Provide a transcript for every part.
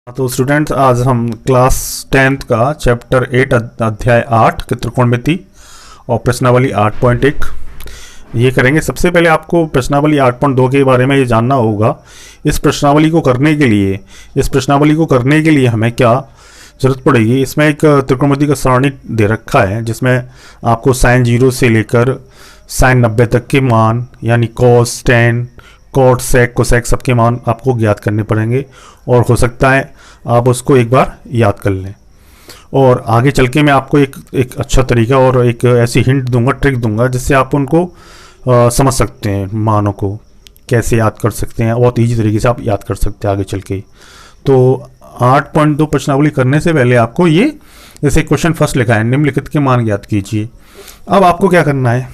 तो स्टूडेंट्स, आज हम क्लास 10th का चैप्टर 8 अध्याय 8 की त्रिकोणमिति और प्रश्नावली 8.1 ये करेंगे। सबसे पहले आपको प्रश्नावली 8.2 के बारे में ये जानना होगा। इस प्रश्नावली को करने के लिए हमें क्या ज़रूरत पड़ेगी। इसमें एक त्रिकोणमिति का सारणी दे रखा है जिसमें आपको साइन 0 से लेकर साइन 90 तक के मान यानी कॉस, टेन, कॉट, सेक, कोसेक सबके मान आपको ज्ञात करने पड़ेंगे और हो सकता है आप उसको एक बार याद कर लें। और आगे चल के मैं आपको एक अच्छा तरीका और एक ऐसी हिंट दूंगा, ट्रिक दूंगा, जिससे आप उनको समझ सकते हैं, मानों को कैसे याद कर सकते हैं। बहुत ईजी तरीके से आप याद कर सकते हैं आगे चल के। तो 8.2 प्रश्नावली करने से पहले आपको ये जैसे क्वेश्चन फर्स्ट लिखा है, निम्नलिखित के मान ज्ञात कीजिए। अब आपको क्या करना है,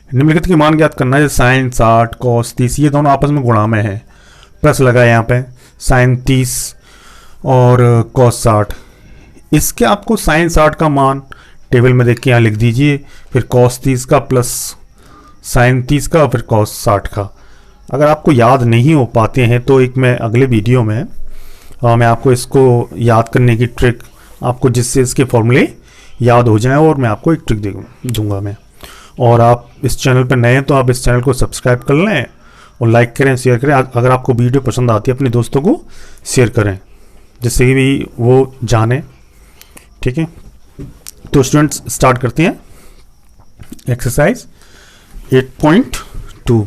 निम्नलिखित के मान ज्ञात करना है। साइन 60, कॉस 30 ये दोनों आपस में गुणा में है, प्लस लगा है यहाँ पे साइन 30 और कॉस 60। इसके आपको साइन 60 का मान टेबल में देख के यहाँ लिख दीजिए, फिर कॉस 30 का प्लस साइन 30 का फिर कॉस 60 का। अगर आपको याद नहीं हो पाते हैं तो एक मैं अगले वीडियो में मैं आपको इसको याद करने की ट्रिक आपको, जिससे इसके फॉर्मूले याद हो जाएं, और मैं आपको एक ट्रिक दूंगा मैं। और आप इस चैनल पर नए हैं तो आप इस चैनल को सब्सक्राइब कर लें और लाइक करें, शेयर करें। अगर आपको वीडियो पसंद आती है अपने दोस्तों को शेयर करें, जिससे भी वो जाने। ठीक है, तो स्टूडेंट्स स्टार्ट करते हैं एक्सरसाइज 8.2।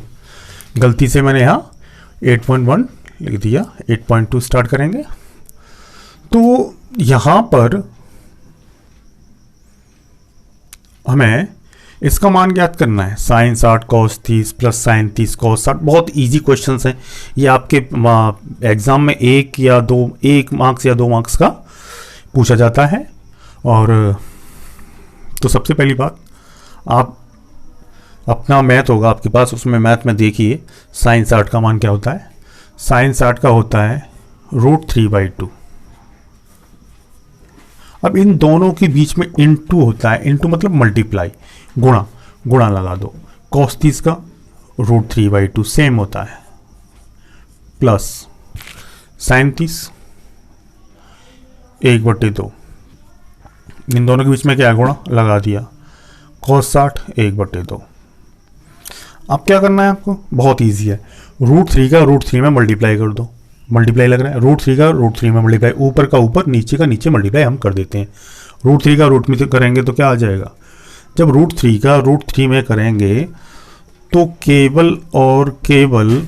गलती से मैंने यहाँ 8.1 लिख दिया, 8.2 स्टार्ट करेंगे। तो यहाँ पर हमें इसका मान ज्ञात करना है। Sine 60 cos 30 plus sine 30 cos 60। बहुत इजी क्वेश्चंस हैं ये, आपके एग्जाम में एक मार्क्स या 2 मार्क्स का पूछा जाता है। और तो सबसे पहली बात, आप अपना मैथ होगा आपके पास, उसमें मैथ में देखिए साइन 60 का मान क्या होता है। साइन 60 का होता है √3/2। अब इन दोनों के बीच में इनटू होता है, इनटू मतलब मल्टीप्लाई, गुणा लगा दो। कॉस 30 का √3/2 सेम होता है, प्लस साइन 30 1/2। इन दोनों के बीच में क्या है, गुणा लगा दिया। कॉस 60 1/2। अब क्या करना है आपको, बहुत इजी है। √3 का √3 में मल्टीप्लाई कर दो। मल्टीप्लाई लग रहा है, √3 का √3 में मल्टीप्लाई, ऊपर का ऊपर नीचे का नीचे मल्टीप्लाई हम कर देते हैं। √3 का √3 करेंगे तो क्या आ जाएगा, जब √3 का √3 में करेंगे तो केवल और केवल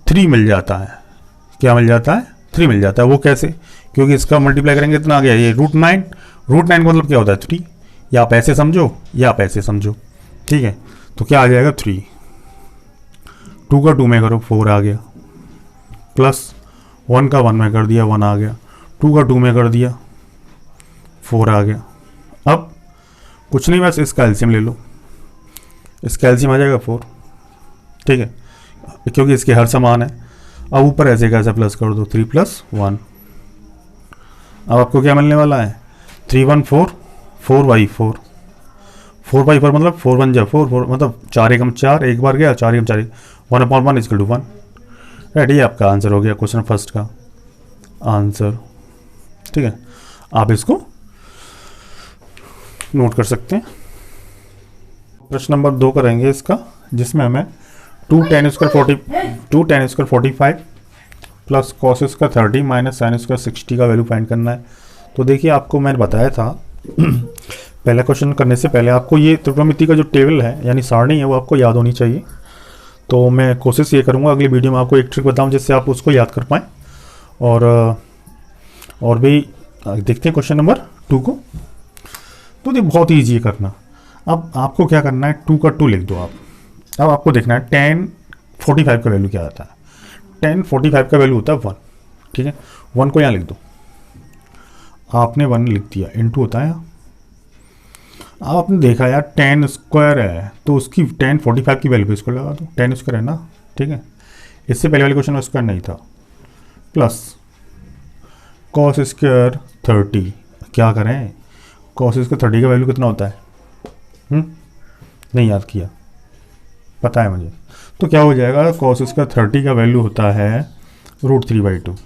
3 मिल जाता है। क्या मिल जाता है, 3 मिल जाता है। वो कैसे, क्योंकि इसका मल्टीप्लाई करेंगे इतना आ गया, ये √9 का मतलब क्या होता है 3। या आप ऐसे समझो या आप ऐसे समझो, ठीक है। तो क्या आ जाएगा 3, 2 का 2 में करो 4 आ गया, प्लस 1 का 1 में कर दिया 1 आ गया, 2 का 2 में कर दिया 4 आ गया। अब कुछ नहीं, बस इसका एलसीएम ले लो, इसका एलसीएम आ जाएगा 4, ठीक है, क्योंकि इसके हर समान है। अब ऊपर ऐसे कैसे प्लस कर दो, 3 + 1। अब आपको क्या मिलने वाला है, 3 1 4, 4/4। 4/4 मतलब 4 1 जा 4 मतलब 4 एकम 4, एक बार गया 4 एकम 4, 1/1 = 1। रेडी, आपका आंसर हो गया क्वेश्चन फर्स्ट का आंसर। ठीक है, आप इसको नोट कर सकते हैं। प्रश्न नंबर 2 करेंगे इसका, जिसमें हमें 2 tan² 45 plus cos² 30 minus sin² 60 का वैल्यू फाइंड करना है। तो देखिए, आपको मैंने बताया था पहला क्वेश्चन करने से पहले आपको ये त्रिकोणमिति का जो टेबल है यानी सारणी है वो आपको याद होनी चाहिए। तो मैं कोशिश ये करूँगा अगली वीडियो में आपको एक ट्रिक बताऊँ जिससे आप उसको याद कर पाएँ। और भी देखते हैं क्वेश्चन नंबर 2 को। तो ये बहुत ईजी है करना। अब आपको क्या करना है, 2 का 2 लिख दो आप। अब आपको देखना है tan 45 का वैल्यू क्या आता है। tan 45 का वैल्यू होता है 1, ठीक है। 1 को यहाँ लिख दो, आपने 1 लिख दिया, इनटू होता है यहाँ। अब आपने देखा यार tan² है तो उसकी tan 45 की वैल्यू पे इसको लगा दो, tan² है ना, ठीक है। इससे पहले वाले क्वेश्चन में स्क्वायर नहीं था। प्लस cos² 30, क्या करें, cos² 30 का वैल्यू कितना होता है, नहीं याद किया, पता है मुझे। तो क्या हो जाएगा, cos² 30 का वैल्यू होता है √3/2।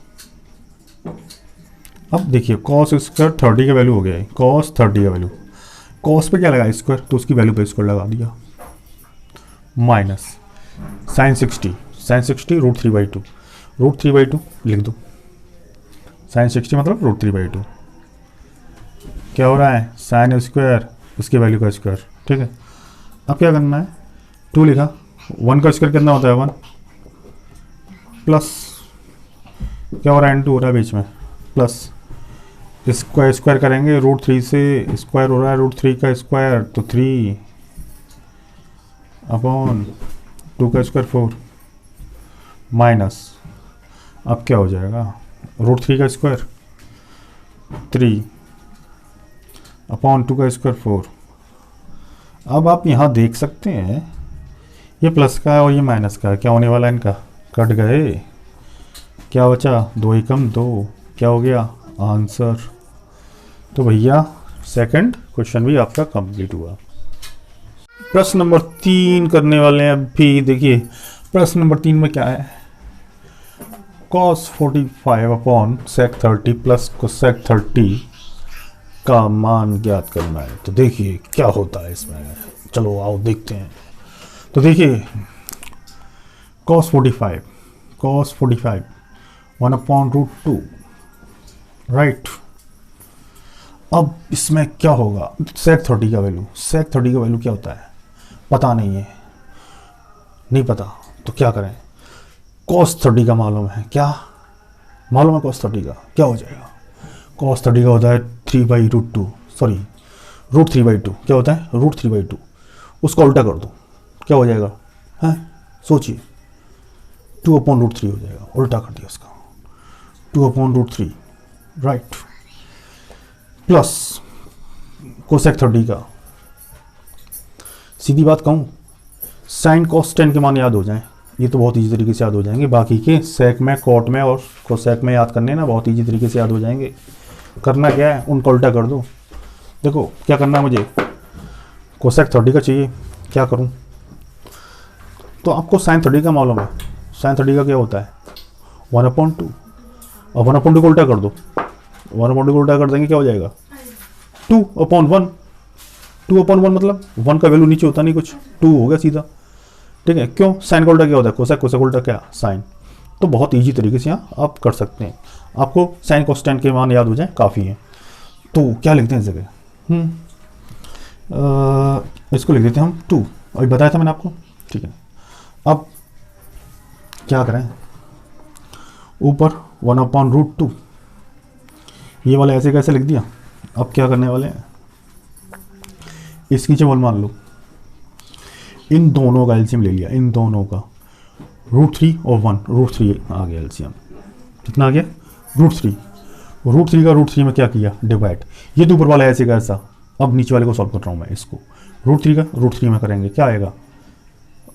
अब देखिए कॉस स्क्वायर 30 का वैल्यू हो गया है, कॉस 30 का वैल्यू, कॉस पे क्या लगा स्क्वायर, तो उसकी वैल्यू पे स्क्वायर लगा दिया, माइनस साइन 60, साइन 60 √3/2, √3/2 लिख दो, साइन 60 मतलब √3/2, क्या हो रहा है साइन स्क्वायर उसकी वैल्यू का स्क्वायर, ठीक है। अब क्या करना है, 2 लिखा, 1 का स्क्वायर कितना होता है 1, प्लस क्या हो रहा है, *2 हो रहा है बीच में, प्लस स्क्वायर स्क्वायर करेंगे, √3 से स्क्वायर हो रहा है √3 का स्क्वायर तो 3 अपॉन 2 का स्क्वायर 4 माइनस, अब क्या हो जाएगा √3 का स्क्वायर 3 अपॉन 2 का स्क्वायर 4। अब आप यहाँ देख सकते हैं ये प्लस का है और ये माइनस का है, क्या होने वाला है इनका, कट गए, क्या बचा 2 एकम 2, क्या हो गया आंसर। तो भैया सेकंड क्वेश्चन भी आपका कंप्लीट हुआ। प्रश्न नंबर 3 करने वाले हैं अभी। देखिए प्रश्न नंबर 3 में क्या है, cos 45 upon sec 30 plus cosec 30 का मान ज्ञात करना है। तो देखिए क्या होता है इसमें, चलो आओ देखते हैं। तो देखिए cos 45 1 अपॉन √2, राइट। अब इसमें क्या होगा, sec 30 का वैल्यू, sec 30 का वैल्यू क्या होता है पता नहीं है, नहीं पता तो क्या करें, cos 30 का मालूम है, क्या मालूम है cos 30 का क्या हो जाएगा, cos 30 का होता है 3/√2, सॉरी √3/2, क्या होता है √3/2, उसको उल्टा कर दो क्या हो जाएगा, हैं सोचिए 2 अपॉन √3 हो जाएगा, उल्टा कर दिया उसका 2 अपॉन √3, राइट, प्लस कोसेक 30 का, सीधी बात कहूँ साइन कॉस टेन के मान याद हो जाएं, ये तो बहुत इजी तरीके से याद हो जाएंगे, बाकी के सेक में कॉट में और कोसेक में याद करने ना बहुत इजी तरीके से याद हो जाएंगे। करना क्या है, उनको उल्टा कर दो। देखो क्या करना है मुझे, कोसेक 30 का चाहिए, क्या करूं, तो आपको साइन 30 का मालूम है, साइन 30 का क्या होता है 1/2, और 1/2 को उल्टा कर दो, 1/2 को उल्टा कर देंगे क्या हो जाएगा 2/1, 2/1 मतलब 1 का वैल्यू नीचे होता नहीं कुछ, 2 हो गया सीधा, ठीक है। क्यों, साइन का उल्टा क्या होता है कोसेक, कोसेक उल्टा क्या साइन, तो बहुत इजी तरीके से यहाँ आप कर सकते हैं। आपको साइन कोस टेन के मान याद हो जाए काफ़ी है। तो क्या लिखते हैं इस जगह, इसको लिख देते हैं हम 2, अभी बताया था मैंने आपको, ठीक है। अब क्या करें, ऊपर 1/√2, ये वाला ऐसे कैसे लिख दिया। अब क्या करने वाले हैं, इसकी चवल मान लो, इन दोनों का एलसीएम ले लिया, इन दोनों का √3 और 1, √3 आ गया एलसीएम, कितना आ गया √3, √3 का √3 में क्या किया डिवाइड, ये तो ऊपर वाला ऐसे का ऐसा, अब नीचे वाले को सॉल्व कर रहा हूँ मैं इसको, √3 का √3 में करेंगे क्या आएगा,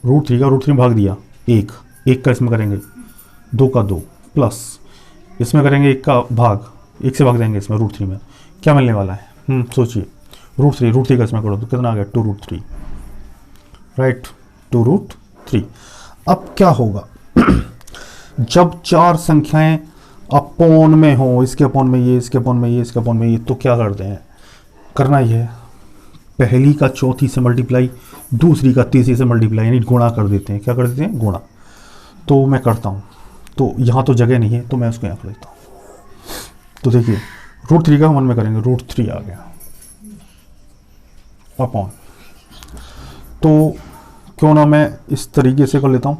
√3 का √3 में भाग दिया 1, 1 का इसमें करेंगे 2 का 2, प्लस इसमें करेंगे 1 का भाग, 1 से भाग देंगे इसमें √3 में, क्या मिलने वाला है, सोचिए √3 का इसमें करो तो कितना आ गया 2√3, राइट 2√3। अब क्या होगा जब 4 संख्याएं अपोन में हो, इसके अपोन में ये, इसके अपोन में ये, इसके अपोन में ये, तो क्या करते हैं, करना ये है पहली का चौथी से मल्टीप्लाई, दूसरी का तीसरी से मल्टीप्लाई, यानी गुणा कर देते हैं, क्या कर देते हैं गुणा। तो मैं करता हूँ, तो यहाँ तो जगह नहीं है तो मैं उसको यहाँ कर देता हूँ। तो देखिए √3 का 1 में करेंगे, √3 आ गया अपॉन, तो क्यों ना मैं इस तरीके से कर लेता हूँ,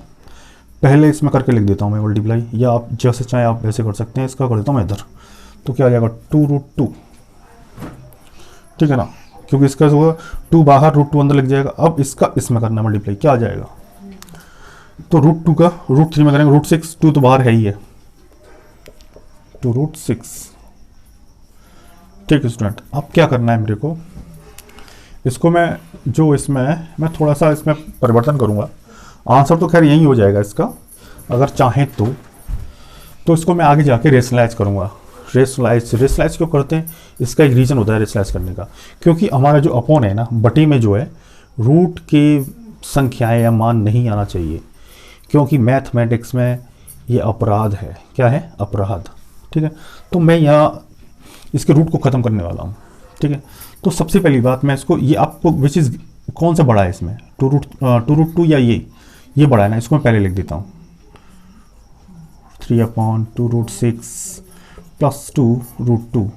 पहले इसमें करके लिख देता हूँ मैं मल्टीप्लाई, या आप जैसे चाहे आप वैसे कर सकते हैं, इसका कर देता हूँ मैं इधर, तो क्या आ जाएगा 2√2, ठीक है ना, क्योंकि इसका होगा 2 बाहर √2 अंदर लिख जाएगा। अब इसका इसमें करना मल्टीप्लाई, क्या आ जाएगा, तो √2 का √3 में करेंगे, √6, 2 तो बाहर है ही है, तो √6, ठीक है स्टूडेंट। अब क्या करना है मेरे को, इसको मैं जो इसमें मैं थोड़ा सा इसमें परिवर्तन करूँगा, आंसर तो खैर यही हो जाएगा इसका, अगर चाहें तो इसको मैं आगे जाके रेशनलाइज करूँगा। रेशनलाइज क्यों करते हैं, इसका एक रीज़न होता है रेशनलाइज करने का, क्योंकि हमारा जो अपॉन है ना, बटे में जो है रूट के संख्याएं या मान नहीं आना चाहिए, क्योंकि मैथमेटिक्स में ये अपराध है, क्या है अपराध, ठीक है। तो मैं यहाँ इसके रूट को ख़त्म करने वाला हूँ, ठीक है। तो सबसे पहली बात मैं इसको, ये आपको विच इज़ कौन सा बड़ा है इसमें, टू रूट टू या ये बड़ा है ना, इसको मैं पहले लिख देता हूँ 3/2√6 + 2√2।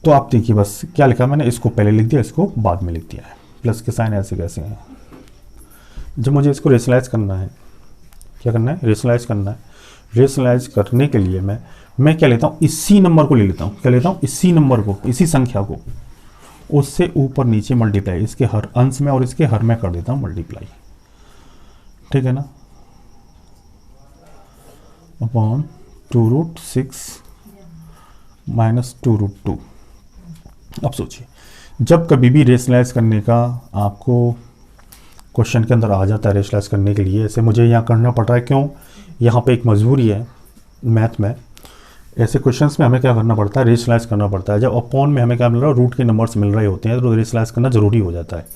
तो आप देखिए बस क्या लिखा मैंने, इसको पहले लिख दिया, इसको बाद में लिख दिया है, प्लस के साइन ऐसे कैसे हैं। जब मुझे इसको रेशनलाइज करना है, क्या करना है, रेशनलाइज करना है। रेशनलाइज करने के लिए मैं क्या लेता हूँ, इसी नंबर को ले लेता हूँ, क्या लेता हूँ, इसी नंबर को, इसी संख्या को उससे ऊपर नीचे मल्टीप्लाई, इसके हर अंश में और इसके हर में कर देता हूँ मल्टीप्लाई, ठीक है ना, अपॉन 2√6 - 2√2। अब सोचिए, जब कभी भी रेशनलाइज करने का आपको क्वेश्चन के अंदर आ जाता है, रेशनलाइज करने के लिए ऐसे मुझे यहाँ करना पड़ रहा है, क्यों, यहाँ पे एक मजबूरी है मैथ में, ऐसे क्वेश्चंस में हमें क्या करना पड़ता है, रेशनलाइज करना पड़ता है। जब अपॉन में हमें क्या मिल रहा है, रूट के नंबर्स मिल रहे होते हैं, तो रेशनलाइज करना ज़रूरी हो जाता है।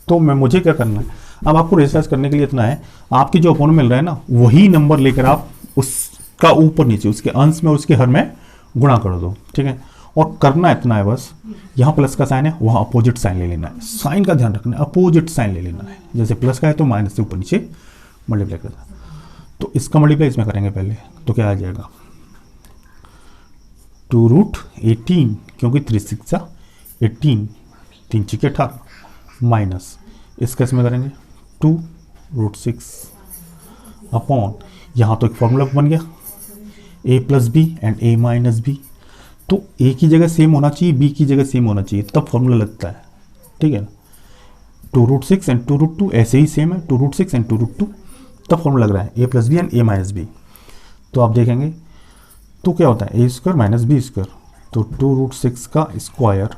तो मुझे क्या करना है, अब आपको रेशनलाइज करने के लिए इतना है, आपकी जो अपॉन मिल रहा है ना, वही नंबर लेकर आप उसका ऊपर नीचे, उसके अंश में और उसके हर में गुणा कर दो, ठीक है। और करना इतना है बस, यहाँ प्लस का साइन है, वहाँ अपोजिट साइन ले लेना है, साइन का ध्यान रखना है, अपोजिट साइन ले लेना है। जैसे प्लस का है तो माइनस से ऊपर नीचे मल्टीप्लाई करना, तो इसका मल्टीप्लाई इसमें करेंगे पहले, तो क्या आ जाएगा 2√18, क्योंकि 3×6 = 18, 3×6 = 18, माइनस इसका इसमें करेंगे 2√6 अपॉन, यहाँ तो एक फॉर्मूला बन गया a + b and a - b, तो a की जगह सेम होना चाहिए, b की जगह सेम होना चाहिए, तब फॉर्मूला लगता है, ठीक है ना। 2√6 एंड 2√2 ऐसे ही सेम है, 2√6 एंड 2√2, तब फॉर्मूला लग रहा है a + b and a - b। तो आप देखेंगे तो क्या होता है, a² - b², तो 2√6 का square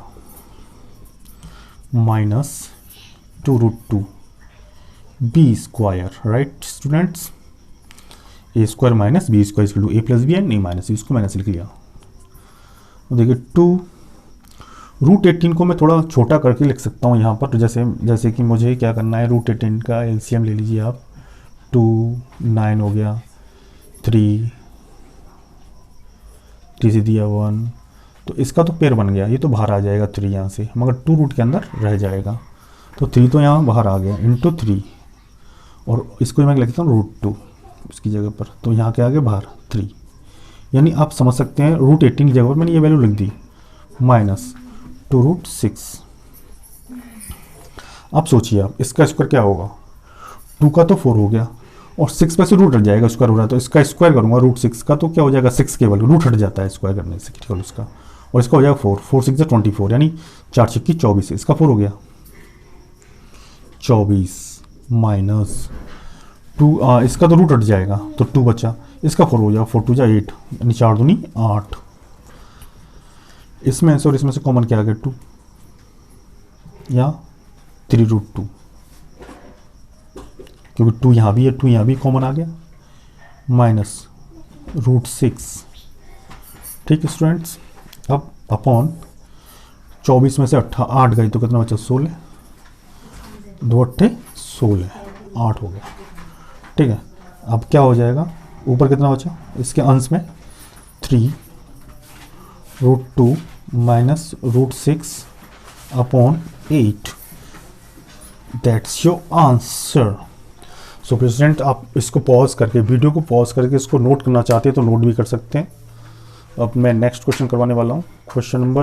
minus 2√2 b², right students, a² - b² = a + b and a - b, इसको माइनस लिख लिया। तो देखिए 2√18 को मैं थोड़ा छोटा करके लिख सकता हूँ यहाँ पर, तो जैसे कि मुझे क्या करना है, √18 का एलसीएम ले लीजिए आप, 2 9 हो गया, 3 से दिया 1, तो इसका तो पेयर बन गया, ये तो बाहर आ जाएगा 3 यहाँ से, मगर 2 रूट के अंदर रह जाएगा, तो 3 तो यहाँ बाहर आ गया इंटू 3, और इसको मैं लिखता हूँ √2 इसकी जगह पर, तो यहाँ के आगे बाहर 3, यानी आप समझ सकते हैं √18 की जगह पर मैंने ये वैल्यू लिख दी माइनस 2√6। अब सोचिए आप, इसका स्क्वायर क्या होगा, 2 का तो 4 हो गया, और 6 पे से रूट हट जाएगा, स्क्वायर हो रहा है, तो इसका स्क्वायर करूँगा √6 का, तो क्या हो जाएगा 6 केवल, रूट हट जाता है स्क्वायर करने से केवल उसका, और इसका हो जाएगा 4 6 = 24, यानी 4 6 = 24, इसका 4 हो गया 24 माइनस 2, इसका तो रूट हट जाएगा तो 2 बचा, इसका 4 हो जाएगा, 4 2 = 8, यानी 4 दूनी 8, इसमें से और इसमें से कॉमन क्या आ गया 2 या 3√2, क्योंकि 2 यहाँ भी है, 2 यहाँ भी कॉमन आ गया, माइनस √6, ठीक है स्टूडेंट्स। अब अपॉन 24 में से 8 गई तो कितना बचा 16, 2 8 16, 8 हो गया, ठीक है। अब क्या हो जाएगा, ऊपर कितना बचा, इसके अंश में 3√2 minus √6 upon 8, that's your answer. So president, आप इसको पॉज करके, वीडियो को पॉज करके इसको नोट करना चाहते हैं तो नोट भी कर सकते हैं। अब मैं नेक्स्ट क्वेश्चन करवाने वाला हूँ, क्वेश्चन नंबर